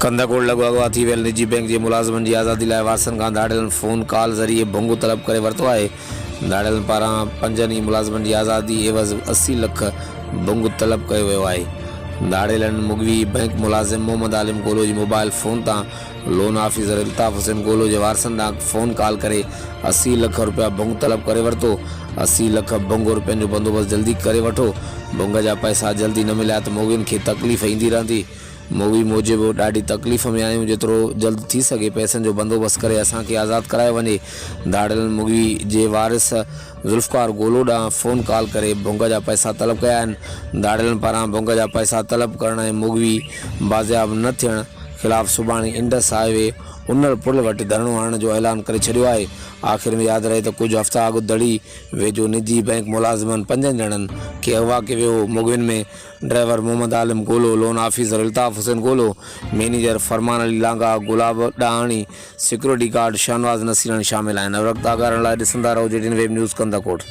कंदाकोट लॻो अगवा थी वियल निजी बैंक जे मुलाज़िमनि जी आज़ादी लाइ वारसनि खां दाड़ियलनि फ़ोन कॉल ज़रिए भोंगो तलब करे वरितो आहे। दाड़ियलनि पारां 5 ई मुलाज़िमनि जी आज़ादी एवज़ 80 लख भोंगो तलब कयो वियो आहे। दाड़ियलनि मुगवी बैंक मुलाज़िम मोहम्मद आलिम गोलो जी मोबाइल फ़ोन तां लोन ऑफिसर इल्ताफ़ हुसैन गोलो जे वारसनि तां फ़ोन कॉल करे 80 लख रुपया भोंग तलब करे वरितो। 80 लख भोंगो रुपयनि जो बंदोबस्तु जल्दी करे वठो। भोंग जा पैसा जल्दी न मिलिया त मोगियुनि खे तकलीफ़ ईंदी रहंदी। मोगी मूजिबि ॾाढी तकलीफ़ में आहियूं, जेतिरो जल्द थी सघे पैसनि जो बंदोबस्तु करे असांखे आज़ादु करायो वञे। दाड़ियलनि मुगी जे वारिस ज़ुल्फ़कार गोलो ॾांहुं फ़ोन कॉल करे भोंग जा पैसा तलब कया आहिनि। दाड़ियलनि पारां भोंग जा पैसा तलब करण ऐं मुगवी बाज़ियाब न थियण ख़िलाफ़ सुभाणे इंडस हाईवे उन्नड़ पुल वटि धरणो हणण जो ऐलान करे छॾियो आहे। आख़िर में यादि रहे त कुझु हफ़्ता अॻु दड़ी वेझो निजी बैंक मुलाज़िमनि 5 ॼणनि खे अगवा कयो वियो। मुगवियुनि में ड्राइवर मोहम्मद आलिम गोलो, लोन ऑफिसर इल्ताफ़ हुसैन गोलो, मैनेजर फरमान अली लांगा, गुलाब ॾाणी, सिक्योरिटी गार्ड शहनवाज़ नसीराणी शामिल आहिनि। वक़्तु आगारण लाइ ॾिसंदा रहो जेडीन वेब न्यूज़ कंदाकोट।